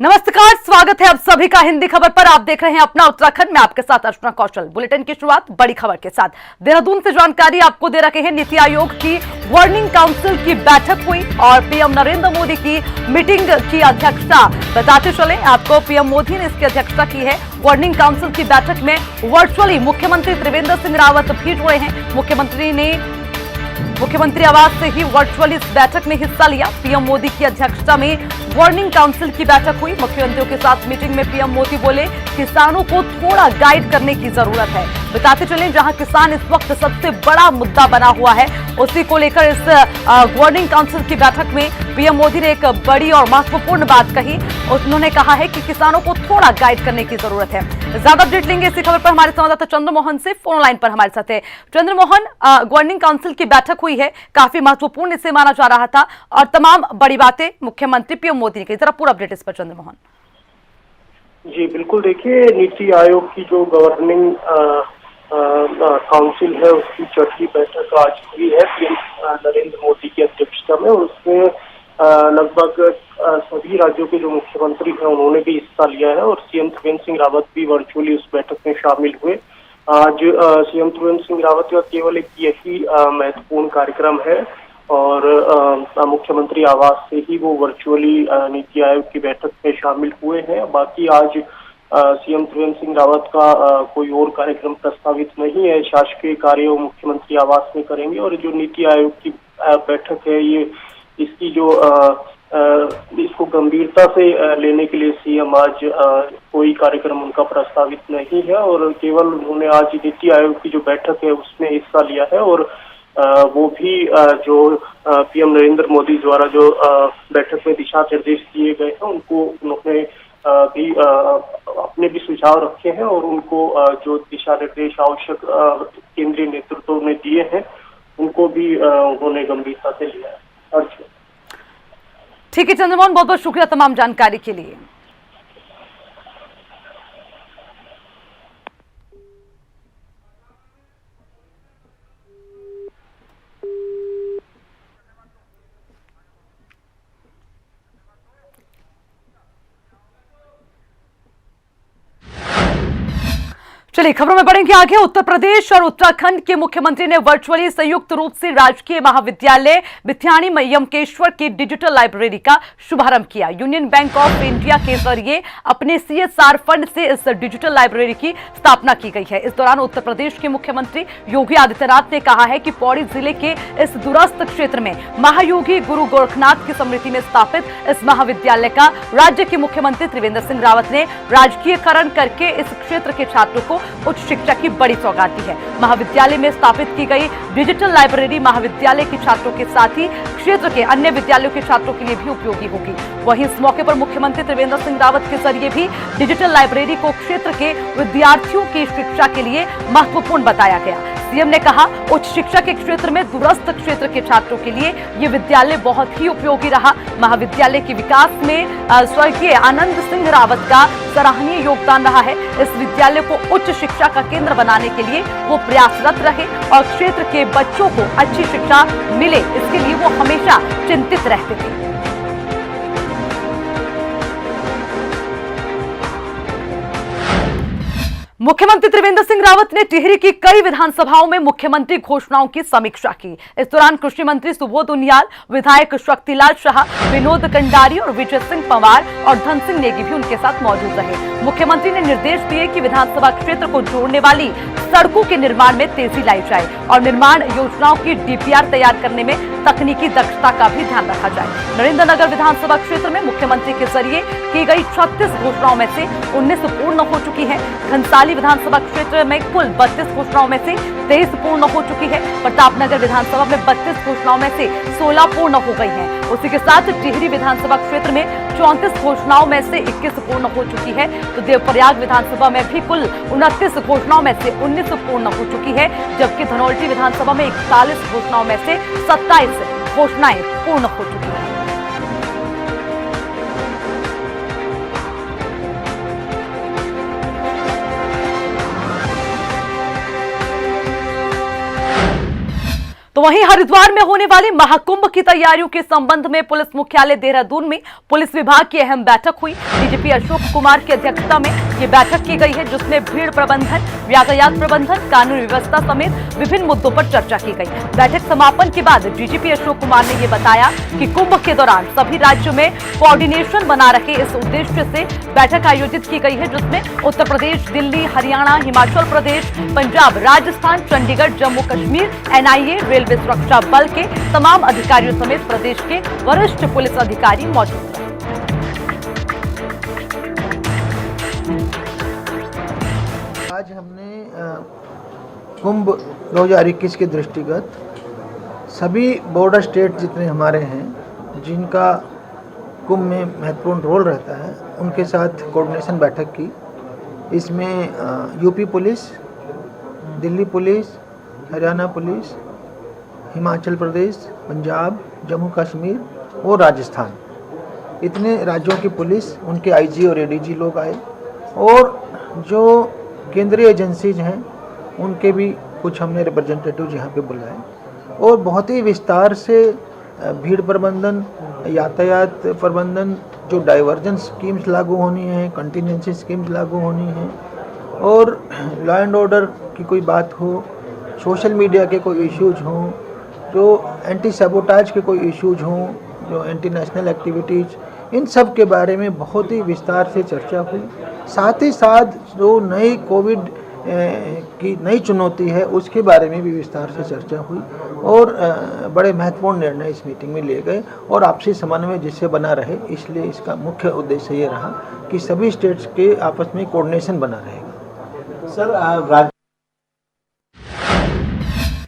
नमस्कार, स्वागत है आप सभी का हिंदी खबर पर। आप देख रहे हैं अपना उत्तराखंड में, आपके साथ अर्चना कौशल। बुलेटिन की शुरुआत बड़ी खबर के साथ। देहरादून से जानकारी आपको दे रखे हैं। नीति आयोग की वर्निंग काउंसिल की बैठक हुई और पीएम नरेंद्र मोदी की मीटिंग की अध्यक्षता बताते चले आपको। पीएम मोदी ने इसकी अध्यक्षता की है। वर्निंग काउंसिल की बैठक में वर्चुअली मुख्यमंत्री त्रिवेंद्र सिंह रावत भी जुड़े हैं। मुख्यमंत्री ने मुख्यमंत्री आवास से ही वर्चुअली इस बैठक में हिस्सा लिया। पीएम मोदी की अध्यक्षता में वार्निंग काउंसिल की बैठक हुई। मुख्यमंत्रियों के साथ मीटिंग में पीएम मोदी बोले, किसानों को थोड़ा गाइड करने की जरूरत है। बताते चलें, जहां किसान इस वक्त सबसे बड़ा मुद्दा बना हुआ है, उसी को लेकर इस वार्निंग काउंसिल की बैठक में पीएम मोदी ने एक बड़ी और महत्वपूर्ण बात कही। उन्होंने कहा है कि किसानों को थोड़ा गाइड करने की जरूरत है। ज्यादा अपडेट लेंगे इसी खबर पर हमारे संवाददाता चंद्रमोहन से, फोन लाइन पर हमारे साथ है। चंद्रमोहन, वार्निंग काउंसिल की बैठक हुई है, काफी महत्वपूर्ण इसे माना जा रहा था और तमाम बड़ी बातें मुख्यमंत्री पीएम मोदी ने कही। जरा पूरा अपडेट इस पर चंद्रमोहन। जी बिल्कुल, देखिए नीति आयोग की जो गवर्निंग काउंसिल है उसकी छठी बैठक आज हुई है पीएम नरेंद्र मोदी की अध्यक्षता में। उसमें लगभग सभी राज्यों के जो मुख्यमंत्री हैं उन्होंने भी हिस्सा लिया है और सीएम त्रिवेंद्र सिंह रावत भी वर्चुअली उस बैठक में शामिल हुए। आज सीएम त्रिवेंद्र सिंह रावत का केवल एक यही महत्वपूर्ण कार्यक्रम है और मुख्यमंत्री आवास से ही वो वर्चुअली नीति आयोग की बैठक में शामिल हुए हैं। बाकी आज सीएम त्रिवेंद्र सिंह रावत का कोई और कार्यक्रम प्रस्तावित नहीं है। शासकीय कार्य वो मुख्यमंत्री आवास में करेंगे और जो नीति आयोग की बैठक है, ये इसकी जो इसको गंभीरता से लेने के लिए सीएम आज कोई कार्यक्रम उनका प्रस्तावित नहीं है और केवल उन्होंने आज नीति आयोग की जो बैठक है उसमें हिस्सा लिया है और वो भी जो पीएम नरेंद्र मोदी द्वारा जो बैठक में दिशा निर्देश दिए गए हैं उनको उन्होंने भी अपने भी सुझाव रखे हैं और उनको जो दिशा निर्देश आवश्यक केंद्रीय नेतृत्व ने दिए हैं उनको भी उन्होंने गंभीरता से लिया है। ठीक है चंद्रमोहन, बहुत बहुत शुक्रिया तमाम जानकारी के लिए। चलिए खबरों में बढ़ेंगे आगे। उत्तर प्रदेश और उत्तराखंड के मुख्यमंत्री ने वर्चुअली संयुक्त रूप से राजकीय महाविद्यालय भित्याणी यमकेश्वर की डिजिटल लाइब्रेरी का शुभारंभ किया। यूनियन बैंक ऑफ इंडिया के जरिए अपने सीएसआर फंड से इस डिजिटल लाइब्रेरी की स्थापना की गई है। इस दौरान उत्तर प्रदेश के मुख्यमंत्री योगी आदित्यनाथ ने कहा है कि पौड़ी जिले के इस दूरस्थ क्षेत्र में महायोगी गुरु गोरखनाथ की स्मृति में स्थापित इस महाविद्यालय का राज्य के मुख्यमंत्री त्रिवेंद्र सिंह रावत ने राजकीयकरण करके इस क्षेत्र के छात्रों को उच्च शिक्षा की बड़ी सौगात दी है। महाविद्यालय में स्थापित की गई डिजिटल लाइब्रेरी महाविद्यालय के छात्रों के साथ ही क्षेत्र के अन्य विद्यालयों के छात्रों के लिए भी उपयोगी होगी। वहीं इस मौके पर मुख्यमंत्री त्रिवेंद्र सिंह रावत के जरिए भी डिजिटल लाइब्रेरी को क्षेत्र के विद्यार्थियों की शिक्षा के लिए महत्वपूर्ण बताया गया। सीएम ने कहा, उच्च शिक्षा के क्षेत्र में दूरस्थ क्षेत्र के छात्रों के लिए ये विद्यालय बहुत ही उपयोगी रहा। महाविद्यालय के विकास में स्वर्गीय आनंद सिंह रावत का सराहनीय योगदान रहा है। इस विद्यालय को उच्च शिक्षा का केंद्र बनाने के लिए वो प्रयासरत रहे और क्षेत्र के बच्चों को अच्छी शिक्षा मिले, इसके लिए वो हमेशा चिंतित रहते थे। मुख्यमंत्री त्रिवेंद्र सिंह रावत ने टिहरी की कई विधानसभाओं में मुख्यमंत्री घोषणाओं की समीक्षा की। इस दौरान कृषि मंत्री सुबोध उनियाल, विधायक शक्तिलाल शाह, विनोद कंडारी और विजय सिंह पंवार और धन सिंह नेगी भी उनके साथ मौजूद रहे। मुख्यमंत्री ने निर्देश दिए कि विधानसभा क्षेत्र को जोड़ने वाली सड़कों के निर्माण में तेजी लाई जाए और निर्माण योजनाओं की डीपीआर तैयार करने में तकनीकी दक्षता का भी ध्यान रखा जाए। नरेंद्रनगर विधानसभा क्षेत्र में मुख्यमंत्री के जरिए की गई 36 घोषणाओं में से 19 पूर्ण हो चुकी है। घनसाली विधानसभा क्षेत्र में कुल 32 घोषणाओं में से 23 पूर्ण हो चुकी है। प्रतापनगर विधानसभा में 32 घोषणाओं में से 16 पूर्ण हो गई हैं। उसी के साथ टिहरी विधानसभा क्षेत्र में 34 घोषणाओं में से 21 पूर्ण हो चुकी है। तो देवप्रयाग विधानसभा में भी कुल 29 घोषणाओं में से 19 पूर्ण हो चुकी है, जबकि धनौल्टी विधानसभा में 41 घोषणाओं में से 27 घोषणाएं पूर्ण हो चुकी है। तो वहीं हरिद्वार में होने वाली महाकुंभ की तैयारियों के संबंध में पुलिस मुख्यालय देहरादून में पुलिस विभाग की अहम बैठक हुई। डीजीपी अशोक कुमार की अध्यक्षता में ये बैठक की गई है, जिसमें भीड़ प्रबंधन, यातायात प्रबंधन, कानून व्यवस्था समेत विभिन्न मुद्दों पर चर्चा की गई। बैठक समापन के बाद डीजीपी अशोक कुमार ने ये बताया कि कुंभ के दौरान सभी राज्यों में कोऑर्डिनेशन बना रखे, इस उद्देश्य से बैठक आयोजित की गई है, जिसमें उत्तर प्रदेश, दिल्ली, हरियाणा, हिमाचल प्रदेश, पंजाब, राजस्थान, चंडीगढ़, जम्मू कश्मीर, एनआईए, रेलवे सुरक्षा बल के तमाम अधिकारियों समेत प्रदेश के वरिष्ठ पुलिस अधिकारी मौजूद थे। आज हमने कुंभ 2021 के दृष्टिगत सभी बॉर्डर स्टेट जितने हमारे हैं जिनका कुंभ में महत्वपूर्ण रोल रहता है, उनके साथ कोऑर्डिनेशन बैठक की। इसमें UP police, Delhi police, Haryana police, Himachal Pradesh, Punjab, Jammu Kashmir और राजस्थान, इतने राज्यों की पुलिस, उनके आईजी और एडीजी लोग आए, और जो केंद्रीय एजेंसीज हैं उनके भी कुछ हमने रिप्रेजेंटेटिव यहाँ पे बुलाए, और बहुत ही विस्तार से भीड़ प्रबंधन, यातायात प्रबंधन, जो डाइवर्जन स्कीम्स लागू होनी है, कंटिजेंसी स्कीम्स लागू होनी है, और लॉ एंड ऑर्डर की कोई बात हो, सोशल मीडिया के कोई इश्यूज हों, जो एंटी सैबोटाज के कोई इश्यूज हों, जो एंटी नेशनल एक्टिविटीज़, इन सब के बारे में बहुत ही विस्तार से चर्चा हुई। साथ ही साथ जो नई कोविड की नई चुनौती है उसके बारे में भी विस्तार से चर्चा हुई, और बड़े महत्वपूर्ण निर्णय इस मीटिंग में लिए गए, और आपसी समन्वय जिससे बना रहे, इसलिए इसका मुख्य उद्देश्य ये रहा कि सभी स्टेट्स के आपस में कोऑर्डिनेशन बना रहेगा। सर,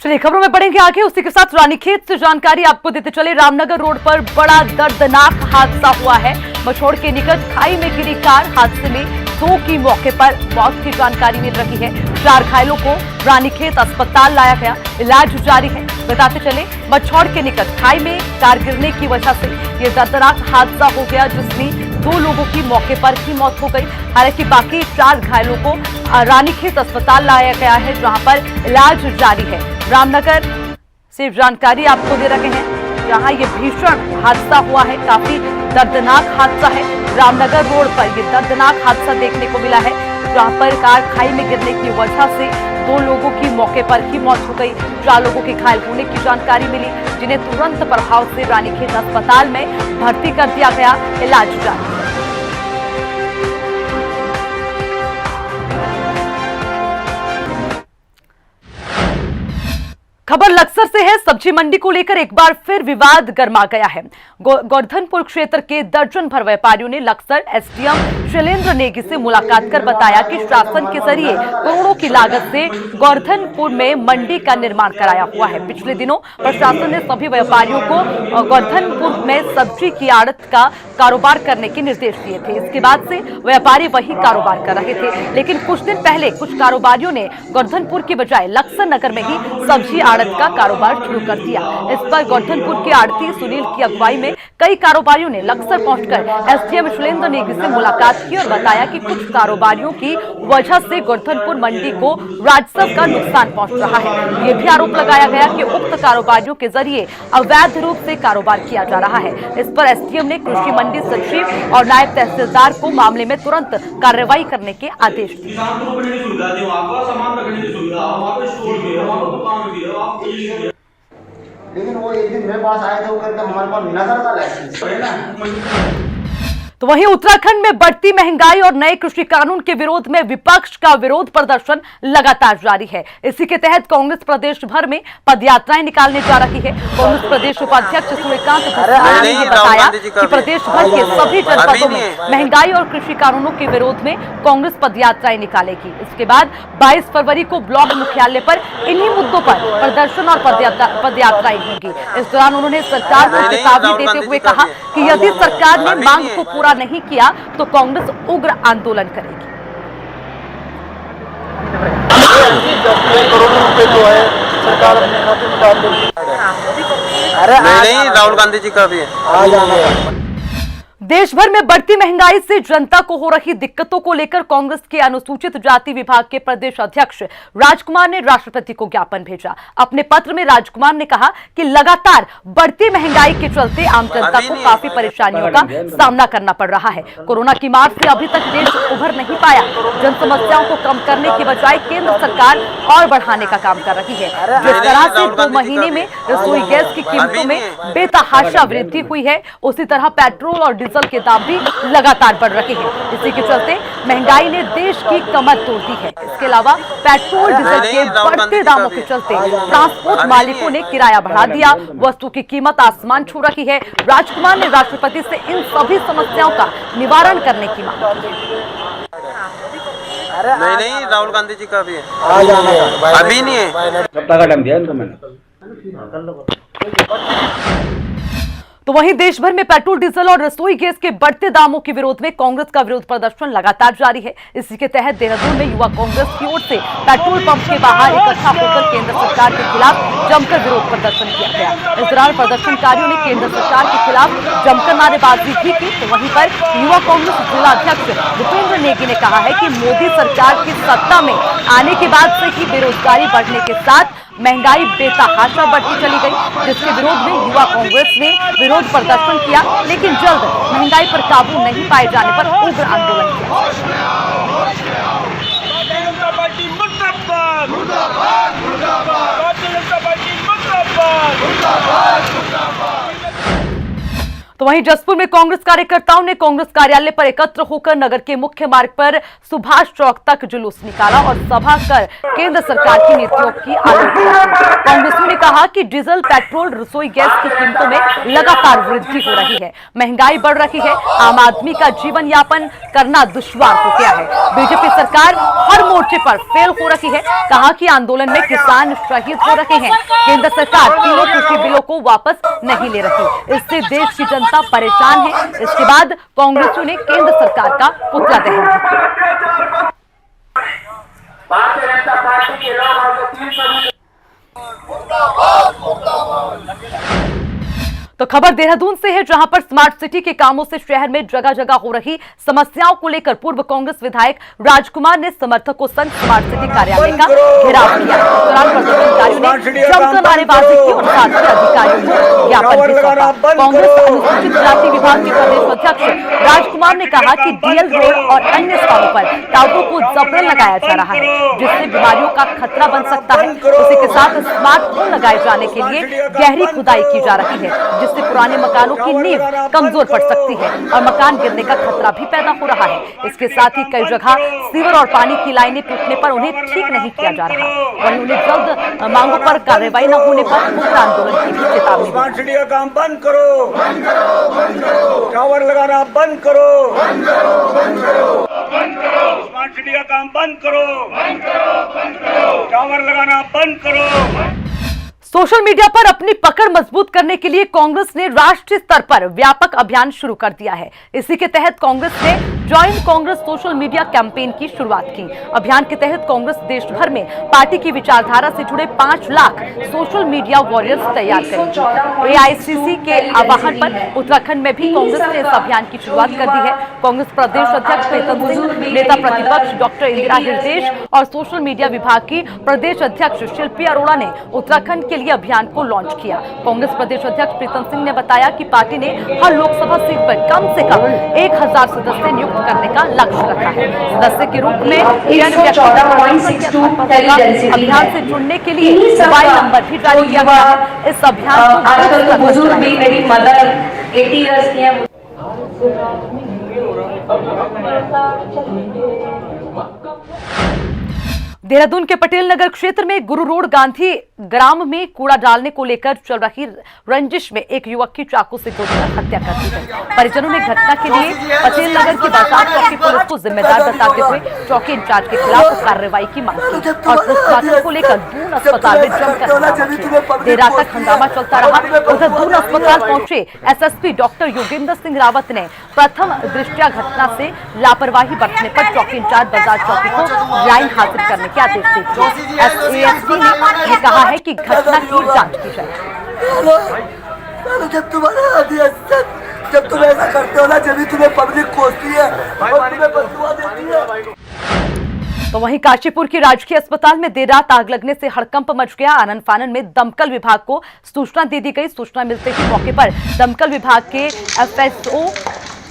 चलिए खबरों में बढ़ेंगे आगे। उसी के साथ रानीखेत से जानकारी आपको देते चले, रामनगर रोड पर बड़ा दर्दनाक हादसा हुआ है। मछोड़ के निकट खाई में गिरी कार, हादसे में 2 की मौके पर मौत की जानकारी मिल रही है। 4 घायलों को रानीखेत अस्पताल लाया गया, इलाज जारी है। बताते चले, मछोड़ के निकट खाई में कार गिरने की वजह से ये दर्दनाक हादसा हो गया, जिसमें 2 लोगों की मौके पर ही मौत हो गई। हालांकि बाकी 4 घायलों को रानीखेत अस्पताल लाया गया है, जहां पर इलाज जारी है। रामनगर से जानकारी आपको दे रहे हैं, जहां ये भीषण हादसा हुआ है, काफी दर्दनाक हादसा है। रामनगर रोड पर ये दर्दनाक हादसा देखने को मिला है, जहां पर कार खाई में गिरने की वजह से 2 लोगों की मौके पर ही मौत हो गई। 4 लोगों के घायल होने की जानकारी मिली, जिन्हें तुरंत प्रभाव से रानीखेत अस्पताल में भर्ती कर दिया गया, इलाज जारी है। खबर लक्सर से है। सब्जी मंडी को लेकर एक बार फिर विवाद गर्मा गया है। गोवर्धनपुर क्षेत्र के दर्जन भर व्यापारियों ने लक्सर एसडीएम शैलेंद्र नेगी से मुलाकात कर बताया कि शासन के जरिए करोड़ों की लागत से गोवर्धनपुर में मंडी का निर्माण कराया हुआ है। पिछले दिनों प्रशासन ने सभी व्यापारियों को गोवर्धनपुर में सब्जी की आड़त का कारोबार करने के निर्देश दिए थे। इसके बाद से व्यापारी वही कारोबार कर रहे थे, लेकिन कुछ दिन पहले कुछ कारोबारियों ने गोवर्धनपुर की बजाय लक्सर नगर में ही सब्जी आड़त का कारोबार शुरू कर दिया। इस पर गोवर्धनपुर के आड़ती सुनील की अगुवाई में कई कारोबारियों ने लक्सर पहुंचकर एसडीएम शैलेंद्र नेगी से मुलाकात की और बताया कि कुछ कारोबारियों की वजह से गोवर्धनपुर मंडी को राजस्व का नुकसान पहुंच रहा है। ये भी आरोप लगाया गया कि उक्त कारोबारियों के जरिए अवैध रूप से कारोबार किया जा रहा है। इस पर एसडीएम ने कृषि मंडी सचिव और नायब तहसीलदार को मामले में तुरंत कार्रवाई करने के आदेश दिए। लेकिन वो एक दिन मेरे पास आए थे, वो करके हमारे पास नगर का लाइसेंस है ना। तो वहीं उत्तराखंड में बढ़ती महंगाई और नए कृषि कानून के विरोध में विपक्ष का विरोध प्रदर्शन लगातार जारी है। इसी के तहत कांग्रेस प्रदेश भर में पदयात्राएं निकालने जा रही है। कांग्रेस प्रदेश उपाध्यक्ष सूर्यकांत धस्माना ने बताया कि प्रदेश भर के सभी जनपदों में महंगाई और कृषि कानूनों के विरोध में कांग्रेस पदयात्राएं निकालेगी। इसके बाद 22 फरवरी को ब्लॉक मुख्यालय पर इन्हीं मुद्दों पर प्रदर्शन और पदयात्राएं होंगी। इस दौरान उन्होंने सरकार को चेतावनी देते हुए कहा कि यदि सरकार ने मांग को पूरा नहीं किया तो कांग्रेस उग्र आंदोलन करेगी। करोड़ों रुपए जो है सरकार अपने खाते में डाल देगी। नहीं, राहुल गांधी जी का भी है। देश भर में बढ़ती महंगाई से जनता को हो रही दिक्कतों को लेकर कांग्रेस के अनुसूचित जाति विभाग के प्रदेश अध्यक्ष राजकुमार ने राष्ट्रपति को ज्ञापन भेजा। अपने पत्र में राजकुमार ने कहा कि लगातार बढ़ती महंगाई के चलते आम जनता को काफी परेशानियों का सामना करना पड़ रहा है। कोरोना की मार से अभी तक देश उभर नहीं पाया। जन समस्याओं को कम करने की बजाय केंद्र सरकार और बढ़ाने का काम कर रही है। जिस तरह से 2 महीने में रसोई गैस की कीमतों में बेतहाशा वृद्धि हुई है, उसी तरह पेट्रोल और डीजल के दाम भी लगातार बढ़ रहे हैं। इसी के चलते महंगाई ने देश की कमर तोड़ दी है। इसके अलावा पेट्रोल डीजल के बढ़ते दामों के चलते ट्रांसपोर्ट मालिकों ने किराया बढ़ा दिया। वस्तु की कीमत आसमान छू रही है। राजकुमार ने राष्ट्रपति से इन सभी समस्याओं का निवारण करने की मांग की। नहीं, राहुल गांधी जी का भी है, अभी नहीं है। सप्ताह का टाइम दिया इनको मैंने। तो वहीं देश भर में पेट्रोल डीजल और रसोई गैस के बढ़ते दामों के विरोध में कांग्रेस का विरोध प्रदर्शन लगातार जारी है। इसी के तहत देहरादून में युवा कांग्रेस की ओर से पेट्रोल पंप के बाहर इकट्ठा होकर केंद्र सरकार के खिलाफ जमकर विरोध प्रदर्शन किया गया। इस दौरान प्रदर्शनकारियों ने केंद्र सरकार के खिलाफ जमकर नारेबाजी भी की। तो वहीं पर युवा कांग्रेस जिला अध्यक्ष भूपेंद्र नेगी ने कहा है कि मोदी सरकार की सत्ता में आने के बाद से ही बेरोजगारी बढ़ने के साथ महंगाई बेतहाशा बढ़ती चली गई, जिसके विरोध में युवा कांग्रेस ने विरोध प्रदर्शन किया। लेकिन जल्द महंगाई पर काबू नहीं पाए जाने पर उग्र आंदोलन किया। तो वहीं जसपुर में कांग्रेस कार्यकर्ताओं ने कांग्रेस कार्यालय पर एकत्र होकर नगर के मुख्य मार्ग पर सुभाष चौक तक जुलूस निकाला और सभा कर केंद्र सरकार की नीतियों की आलोचना की। कांग्रेसियों ने कहा कि डीजल, पेट्रोल, रसोई गैस की कीमतों में लगातार वृद्धि हो रही है, महंगाई बढ़ रही है, आम आदमी का जीवन यापन करना दुश्वार हो गया है। बीजेपी सरकार हर मोर्चे पर फेल हो रही है। कहा कि आंदोलन में किसान शहीद हो रहे हैं। केंद्र सरकार 3 कृषि बिलों को वापस नहीं ले रही, इससे देश की जनता परेशान है। इसके बाद कांग्रेसियों ने केंद्र सरकार का पुतला दहन किया। भारतीय जनता पार्टी के लोग तो खबर देहरादून से है, जहां पर स्मार्ट सिटी के कामों से शहर में जगह जगह हो रही समस्याओं को लेकर पूर्व कांग्रेस विधायक राजकुमार ने समर्थकों संग स्मार्ट सिटी कार्यालय का घेराव किया। प्रदर्शनकारियों ने जमकर नारेबाजी की और साथ ही अधिकारियों को ज्ञापन भी सौंपा। कांग्रेस अनुसूचित जाति विभाग के प्रदेश अध्यक्ष राजकुमार ने कहा कि डीएल रोड और अन्य स्थानों पर टावरों को जबरन लगाया जा रहा है, जिससे बीमारियों का खतरा बन सकता है। इसी के साथ स्मार्ट फोन लगाए जाने के लिए गहरी खुदाई की जा रही है, जिससे पुराने मकानों की नींव कमजोर पड़ सकती है और मकान गिरने का खतरा भी पैदा हो रहा है। इसके साथ ही कई जगह सीवर और पानी की लाइनें टूटने पर उन्हें ठीक नहीं किया जा रहा। वहीं उन्हें जल्द मांगों पर कार्रवाई न होने पर उग्र आंदोलन की भी चेतावनी। स्मार्ट सिटी का काम बंद करो, टावर लगाना बंद करो, स्मार्ट सिटी का काम बंद करो, टावर लगाना बंद करो। सोशल मीडिया पर अपनी पकड़ मजबूत करने के लिए कांग्रेस ने राष्ट्रीय स्तर पर व्यापक अभियान शुरू कर दिया है। इसी के तहत कांग्रेस ने join Congress social media campaign की शुरुआत की। अभियान के तहत कांग्रेस देश भर में पार्टी की विचारधारा से जुड़े 5 लाख सोशल मीडिया वॉरियर्स तैयार करेगी। एआईसीसी के आह्वान पर उत्तराखंड में भी कांग्रेस ने इस अभियान की शुरुआत कर दी है। कांग्रेस प्रदेश अध्यक्ष प्रीतम सिंह, नेता प्रतिपक्ष डॉक्टर इंदिरा हृदयेश और सोशल मीडिया विभाग की प्रदेश अध्यक्ष शिल्पी अरोड़ा ने उत्तराखंड के लिए अभियान को लॉन्च किया। कांग्रेस प्रदेश अध्यक्ष प्रीतम सिंह ने बताया कि पार्टी ने हर लोकसभा सीट पर कम से कम 1000 सदस्य नियुक्त करने का लक्ष्य रखा है। सदस्य के रूप में अभियान से जुड़ने के लिए मोबाइल नंबर भी जारी किया गया है। इस अभियान देहरादून के पटेल नगर क्षेत्र में गुरु रोड गांधी ग्राम में कूड़ा डालने को लेकर चल रही रंजिश में एक युवक की चाकू से गोलीमार हत्या कर दी गई। परिजनों ने घटना के लिए पटेल नगर की बाजार चौकी पुलिस को जिम्मेदार बताते हुए चौकी इंचार्ज के खिलाफ कार्रवाई की मांग की और पोस्टमार्टम को लेकर दून अस्पताल में जमकर हंगामा किया। देर रात तक हंगामा चलता रहा। उधर दून अस्पताल पहुंचे एसएसपी डॉक्टर योगेंद्र सिंह रावत ने प्रथम दृष्टया घटना से लापरवाही बरतने पर चौकी इंचार्ज बाजार चौकी को लाइन हाजिर करने के आदेश दिए। एसएसपी ने कहा है कि घटना की जांच की जाए। जब तुम्हारा जब तुम ऐसा करते हो ना, जब भी तुम्हें पब्लिक कोसती है और तुम्हें बददुआ देती है। तो वहीं काशीपुर की राजकीय अस्पताल में देर रात आग लगने से हड़कंप मच गया। आनन फानन में दमकल विभाग को सूचना दे दी गई। सूचना मिलते ही मौके पर दमकल विभाग के एफएसओ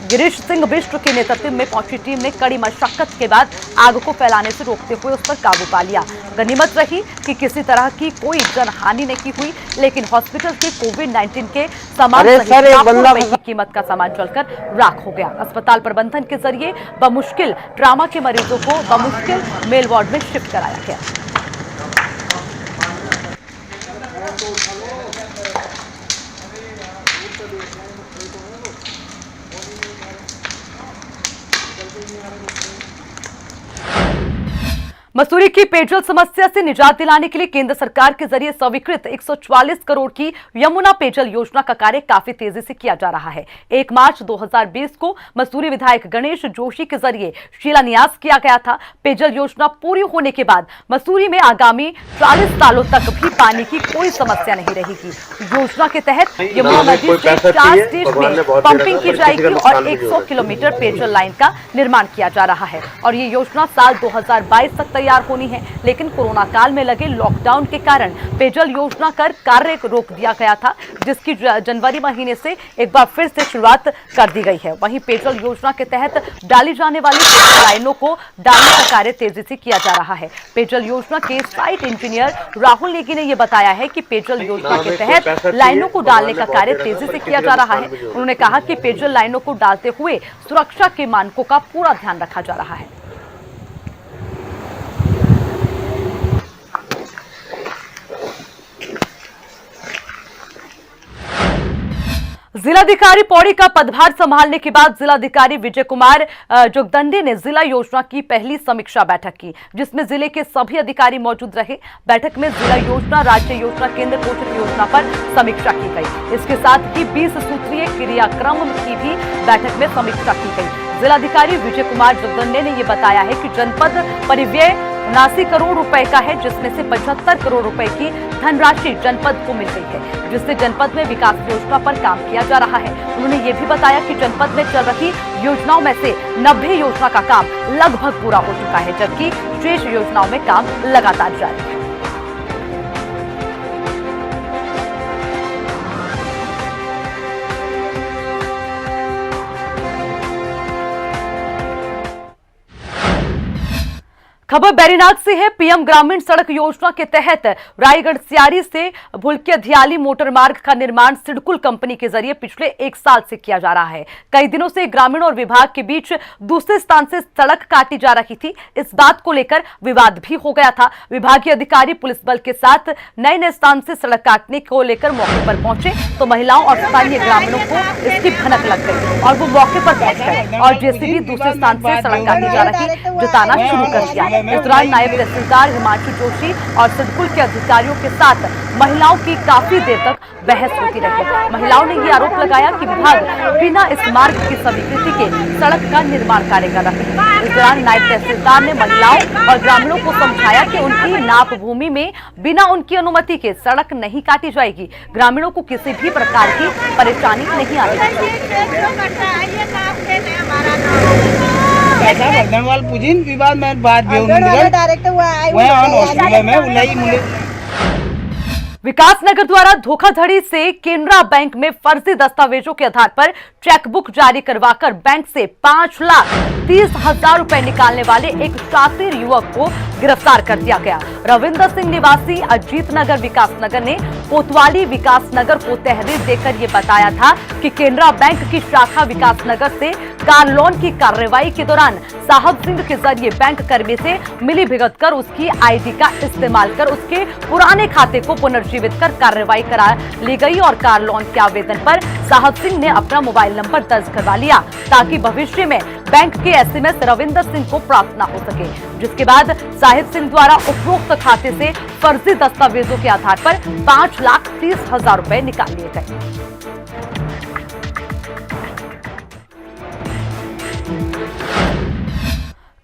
गिरीश सिंह बिष्ट के नेतृत्व में पहुंची टीम ने कड़ी मशक्कत के बाद आग को फैलाने से रोकते हुए उस पर काबू पा लिया। गनीमत रही कि किसी तरह की कोई जनहानि नहीं हुई, लेकिन हॉस्पिटल के कोविड-19 के सामान सहित लाखों रुपए की कीमत का सामान जलकर राख हो गया। अस्पताल प्रबंधन के जरिए बमुश्किल ट्रामा के मरीजों को बमुश्किल मेल वार्ड में शिफ्ट कराया गया। मसूरी की पेयजल समस्या से निजात दिलाने के लिए केंद्र सरकार के जरिए स्वीकृत 144 करोड़ की यमुना पेयजल योजना का कार्य काफी तेजी से किया जा रहा है। 1 मार्च 2020 को मसूरी विधायक गणेश जोशी के जरिए शिलान्यास किया गया था। पेयजल योजना पूरी होने के बाद मसूरी में आगामी 40 सालों तक भी पानी की कोई समस्या नहीं रहेगी। योजना के तहत यमुना नदी से 4 स्टेज में पंपिंग की जाएगी और 100 किलोमीटर पेयजल लाइन का निर्माण किया जा रहा है और ये योजना साल 2022 तक तैयार होनी है। लेकिन कोरोना काल में लगे लॉकडाउन के कारण पेयजल योजना का कार्य रोक दिया गया था, जिसकी जनवरी महीने से एक बार फिर से शुरुआत कर दी गई है। वहीं पेयजल योजना के तहत डाली जाने वाली पेयजल लाइनों को डालने का कार्य तेजी से किया जा रहा है। पेयजल योजना के साइट इंजीनियर राहुल नेगी ने यह बताया है कि पेयजल योजना के तहत लाइनों को डालने का कार्य तेजी से किया जा रहा है। उन्होंने कहा कि पेयजल लाइनों को डालते हुए सुरक्षा के मानकों का पूरा ध्यान रखा जा रहा है। जिलाधिकारी पौड़ी का पदभार संभालने के बाद जिलाधिकारी विजय कुमार जोगदंडे ने जिला योजना की पहली समीक्षा बैठक की, जिसमें जिले के सभी अधिकारी मौजूद रहे। बैठक में जिला योजना, राज्य योजना, केंद्र पोषित योजना पर समीक्षा की गई। इसके साथ ही 20 सूत्रीय क्रियाक्रम की भी बैठक में समीक्षा की गई। जिलाधिकारी विजय कुमार जोगदंडे ने यह बताया है कि जनपद परिव्यय 79 करोड़ रुपए का है, जिसमें से 75 करोड़ रुपए की धनराशि जनपद को मिल गई है, जिससे जनपद में विकास योजना पर काम किया जा रहा है। उन्होंने ये भी बताया कि जनपद में चल रही योजनाओं में से 90 योजना का काम लगभग पूरा हो चुका है, जबकि शेष योजनाओं में काम लगातार जारी है। खबर बैरीनाथ से है। पीएम ग्रामीण सड़क योजना के तहत रायगढ़ सियारी से भुलकिया मोटर मार्ग का निर्माण सिडकुल कंपनी के जरिए पिछले 1 साल से किया जा रहा है। कई दिनों से ग्रामीण और विभाग के बीच दूसरे स्थान से सड़क काटी जा रही थी। इस बात को लेकर विवाद भी हो गया था। विभागीय अधिकारी पुलिस बल के साथ नए स्थान से सड़क काटने को लेकर मौके पर पहुंचे तो महिलाओं और स्थानीय ग्रामीणों को इसकी भनक लग गई और वो मौके पर पहुंच गए और जेसीबी दूसरे स्थान से सड़क काटी जा रही जताना शुरू कर दिया। इस दौरान नायब तहसीलदार हिमांशु जोशी और सिडकुल के अधिकारियों के साथ महिलाओं की काफी देर तक बहस होती रही। महिलाओं ने ये आरोप लगाया कि विभाग बिना इस मार्ग की स्वीकृति के सड़क का निर्माण कार्य कर रही है। इस दौरान नायब तहसीलदार ने महिलाओं और ग्रामीणों को समझाया कि उनकी नाप भूमि में बिना उनकी अनुमति के सड़क नहीं काटी जाएगी। ग्रामीणों को किसी भी प्रकार की परेशानी नहीं आएगी। विवाद में बात विकासनगर द्वारा धोखाधड़ी से केनरा बैंक में फर्जी दस्तावेजों के आधार पर चेकबुक जारी करवाकर बैंक से 5,30,000 रुपए निकालने वाले एक शातिर युवक को गिरफ्तार कर दिया गया। रविंदर सिंह निवासी अजीत नगर विकासनगर ने कोतवाली विकासनगर को तहरीर देकर यह बताया था कि केनरा बैंक की शाखा विकासनगर से कार लोन की कार्रवाई के दौरान साहब सिंह के जरिए बैंक कर्मी से मिली भगत कर उसकी आईडी का इस्तेमाल कर उसके पुराने खाते को पुनर्जीवित कर कार्रवाई करा ली गई और कार लोन के आवेदन पर साहब सिंह ने अपना मोबाइल नंबर दर्ज करवा लिया ताकि भविष्य में बैंक के एसएमएस रविंदर सिंह को प्राप्त न हो सके। जिसके बाद साहिब सिंह द्वारा उपरोक्त खाते से फर्जी दस्तावेजों के आधार पर 5,30,000 रुपए निकाल लिए गए।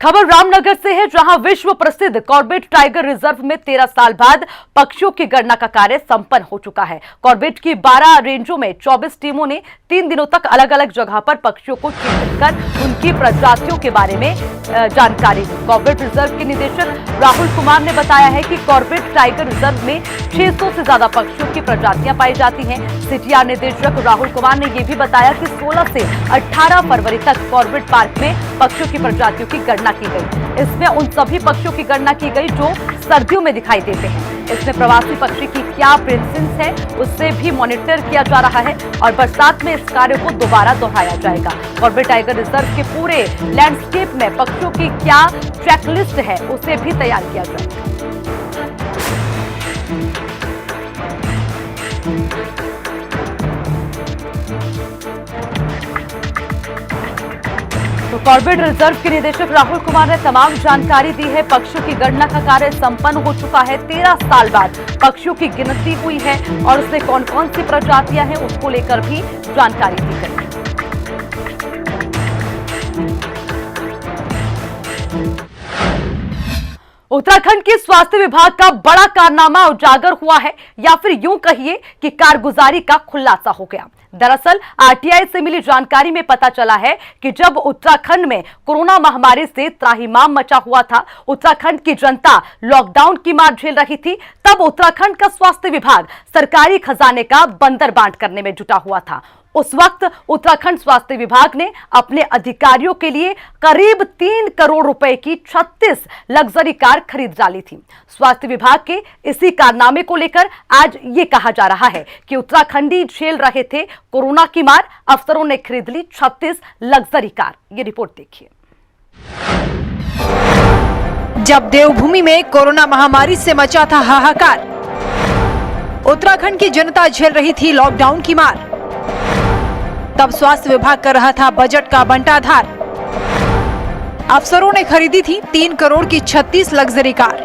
खबर रामनगर से है, जहां विश्व प्रसिद्ध कॉर्बेट टाइगर रिजर्व में 13 साल बाद पक्षियों की गणना का कार्य संपन्न हो चुका है। कॉर्बेट की 12 रेंजों में 24 टीमों ने 3 दिनों तक अलग अलग जगह पर पक्षियों को चिन्हित कर उनकी प्रजातियों के बारे में जानकारी दी। कॉर्बेट रिजर्व के निदेशक राहुल कुमार ने बताया है कि कॉर्बेट टाइगर रिजर्व में 600 से ज्यादा पक्षियों की प्रजातियां पाई जाती हैं। सीटीआर निदेशक राहुल कुमार ने यह भी बताया कि 16 से 18 फरवरी तक कॉर्बेट पार्क में पक्षियों की प्रजातियों की गणना की गई। इसमें उन सभी पक्षियों की गणना की गई जो सर्दियों में दिखाई देते हैं। इसमें प्रवासी पक्षी की क्या प्रेजेंस है उससे भी मॉनिटर किया जा रहा है और बरसात में इस कार्य को दोबारा दोहराया जाएगा। कॉर्बेट टाइगर रिजर्व के पूरे लैंडस्केप में पक्षियों की क्या चेकलिस्ट है उसे भी तैयार किया जाएगा। तो कॉर्बेट रिजर्व के निदेशक राहुल कुमार ने तमाम जानकारी दी है। पक्षियों की गणना का कार्य संपन्न हो चुका है। 13 साल बाद पक्षियों की गिनती हुई है और उसमें कौन कौन सी प्रजातियां हैं उसको लेकर भी जानकारी दी गई। उत्तराखंड के स्वास्थ्य विभाग का बड़ा कारनामा उजागर हुआ है, या फिर यूं कहिए कि कारगुजारी का खुलासा हो गया। दरअसल आरटीआई से मिली जानकारी में पता चला है कि जब उत्तराखंड में कोरोना महामारी से त्राहिमाम मचा हुआ था, उत्तराखंड की जनता लॉकडाउन की मार झेल रही थी, तब उत्तराखंड का स्वास्थ्य विभाग सरकारी खजाने का बंदर बांट करने में जुटा हुआ था। उस वक्त उत्तराखंड स्वास्थ्य विभाग ने अपने अधिकारियों के लिए करीब 3 करोड़ रुपए की 36 लग्जरी कार खरीद डाली थी। स्वास्थ्य विभाग के इसी कारनामे को लेकर आज ये कहा जा रहा है कि उत्तराखंडी झेल रहे थे कोरोना की मार, अफसरों ने खरीद ली 36 लग्जरी कार। ये रिपोर्ट देखिए। जब देवभूमि में कोरोना महामारी से मचा था हाहाकार, उत्तराखंड की जनता झेल रही थी लॉकडाउन की मार, तब स्वास्थ्य विभाग कर रहा था बजट का बंटाधार। अफसरों ने खरीदी थी 3 करोड़ की 36 लग्जरी कार।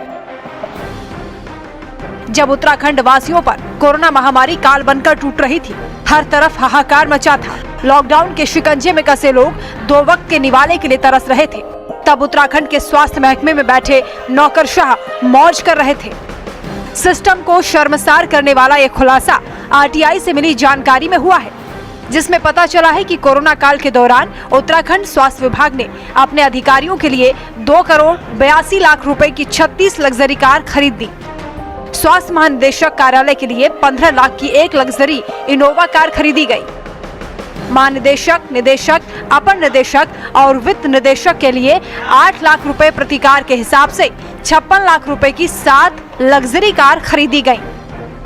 जब उत्तराखंड वासियों पर कोरोना महामारी काल बनकर टूट रही थी, हर तरफ हाहाकार मचा था। लॉकडाउन के शिकंजे में कसे लोग 2 वक्त के निवाले के लिए तरस रहे थे। तब उत्तराखंड के स्वास्थ्य महकमे में बैठे नौकरशाह मौज कर रहे थे। सिस्टम को शर्मसार करने वाला ये खुलासा आरटीआई से मिली जानकारी में हुआ है, जिसमें पता चला है कि कोरोना काल के दौरान उत्तराखंड स्वास्थ्य विभाग ने अपने अधिकारियों के लिए 2 करोड़ 82 लाख रुपए की 36 लग्जरी कार खरीद दी। स्वास्थ्य महानिदेशक कार्यालय के लिए 15 लाख की 1 लग्जरी इनोवा कार खरीदी गई। महानिदेशक, निदेशक, अपर निदेशक और वित्त निदेशक के लिए 8 लाख रुपए प्रति कार के हिसाब से 56 लाख रुपए की 7 लग्जरी कार खरीदी गई।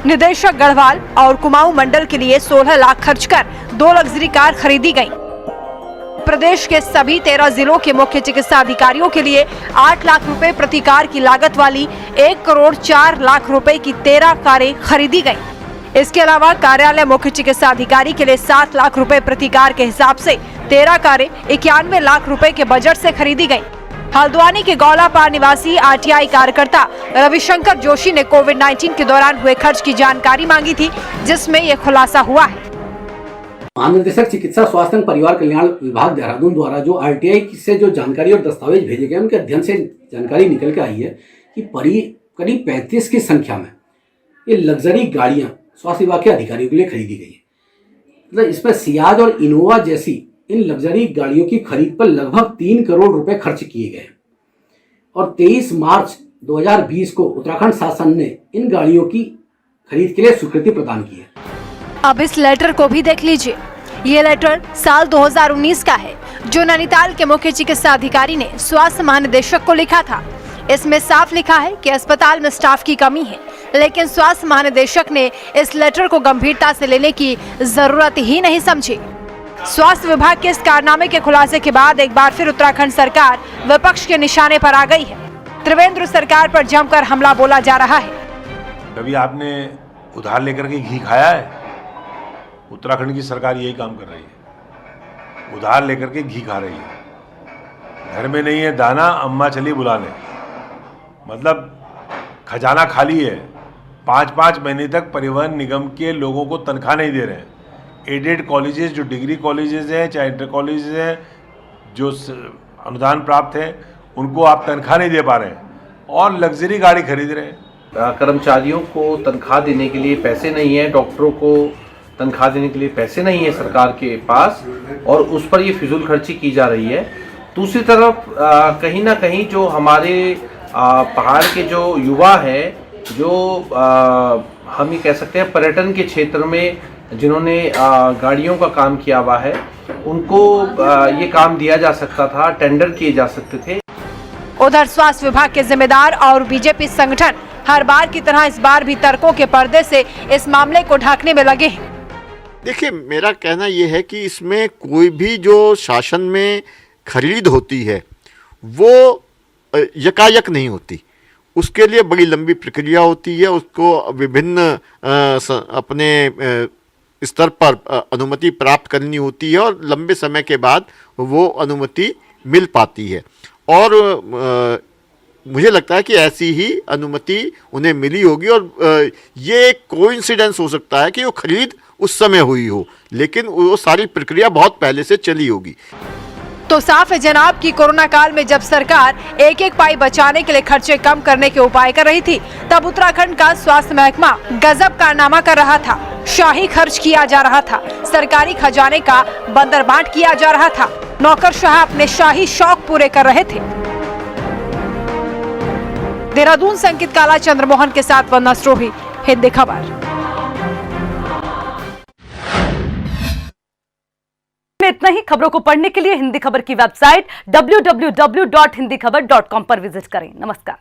निदेशक गढ़वाल और कुमाऊं मंडल के लिए 16 लाख खर्च कर 2 लग्जरी कार खरीदी गई। प्रदेश के सभी 13 जिलों के मुख्य चिकित्सा अधिकारियों के लिए 8 लाख रुपए प्रति कार की लागत वाली 1 करोड़ 4 लाख रुपए की 13 कारें खरीदी गई। इसके अलावा कार्यालय मुख्य चिकित्सा अधिकारी के लिए 7 लाख रुपए प्रति कार के हिसाब से 13 कारें 91 लाख रुपए के बजट से खरीदी गई। हल्द्वानी के गौलापार निवासी आरटीआई कार्यकर्ता रविशंकर जोशी ने कोविड-19 के दौरान हुए खर्च की जानकारी मांगी थी, जिसमें यह खुलासा हुआ है। महानिदेशक चिकित्सा स्वास्थ्य एवं परिवार कल्याण विभाग देहरादून द्वारा जो आरटीआई से जो जानकारी और दस्तावेज भेजे गए, उनके अध्ययन से जानकारी निकल के आई है कि करीब 35 की संख्या में ये लग्जरी गाड़ियां स्वास्थ्य विभाग के अधिकारियों के लिए खरीदी गई है। मतलब इसमें सियाज और इनोवा जैसी इन लग्जरी गाड़ियों की खरीद पर लगभग 3 करोड़ रुपए खर्च किए गए और 23 मार्च 2020 को उत्तराखंड शासन ने इन गाड़ियों की खरीद के लिए स्वीकृति प्रदान की है। अब इस लेटर को भी देख लीजिए। ये लेटर साल 2019 का है, जो नैनीताल के मुख्य चिकित्सा अधिकारी ने स्वास्थ्य महानिदेशक को लिखा था। इसमें साफ लिखा है कि अस्पताल में स्टाफ की कमी है, लेकिन स्वास्थ्य महानिदेशक ने इस लेटर को गंभीरता से लेने की जरूरत ही नहीं समझी। स्वास्थ्य विभाग के इस कारनामे के खुलासे के बाद एक बार फिर उत्तराखंड सरकार विपक्ष के निशाने पर आ गई है। त्रिवेंद्र सरकार पर जमकर हमला बोला जा रहा है। कभी आपने उधार लेकर के घी खाया है? उत्तराखंड की सरकार यही काम कर रही है, उधार लेकर के घी खा रही है। घर में नहीं है दाना, अम्मा चली बुलाने, मतलब खजाना खाली है। 5-5 महीने तक परिवहन निगम के लोगों को तनख्वाह नहीं दे रहे हैं। एडेड कॉलेजेस, जो डिग्री कॉलेजेस हैं, चाहे इंटर कॉलेजेस हैं, जो अनुदान प्राप्त है, उनको आप तनख्वाह नहीं दे पा रहे हैं और लग्जरी गाड़ी खरीद रहे हैं। कर्मचारियों को तनख्वाह देने के लिए पैसे नहीं है, डॉक्टरों को तनख्वाह देने के लिए पैसे नहीं है सरकार के पास, और उस पर ये फिजूल खर्ची की जा रही है। दूसरी तरफ कहीं ना कहीं जो हमारे पहाड़ के जो युवा है, जो हम ये कह सकते हैं पर्यटन के क्षेत्र में जिन्होंने गाड़ियों का काम किया हुआ है, उनको ये काम दिया जा सकता था, टेंडर किए जा सकते थे। उधर स्वास्थ्य विभाग के जिम्मेदार और बीजेपी संगठन हर बार की तरह इस बार भी तर्कों के पर्दे से इस मामले को ढकने में लगे हैं। देखिए, मेरा कहना यह है कि इसमें कोई भी जो शासन में खरीद होती है वो यकायक नहीं होती, उसके लिए बड़ी लंबी प्रक्रिया होती है, उसको विभिन्न अपने स्तर पर अनुमति प्राप्त करनी होती है और लंबे समय के बाद वो अनुमति मिल पाती है। और मुझे लगता है कि ऐसी ही अनुमति उन्हें मिली होगी और ये एक कोइंसिडेंस हो सकता है कि वो खरीद उस समय हुई हो, लेकिन वो सारी प्रक्रिया बहुत पहले से चली होगी। तो साफ है जनाब कि कोरोना काल में जब सरकार एक एक पाई बचाने के लिए खर्चे कम करने के उपाय कर रही थी, तब उत्तराखंड का स्वास्थ्य महकमा गजब कारनामा कर रहा था। शाही खर्च किया जा रहा था, सरकारी खजाने का बंदरबांट किया जा रहा था, नौकरशाह अपने शाही शौक पूरे कर रहे थे। देहरादून से अंकित काला चंद्रमोहन के साथ वंदना स्रोही, हिंदी खबर। इतना ही। खबरों को पढ़ने के लिए हिंदी खबर की वेबसाइट www.hindikhabar.com पर विजिट करें। नमस्कार।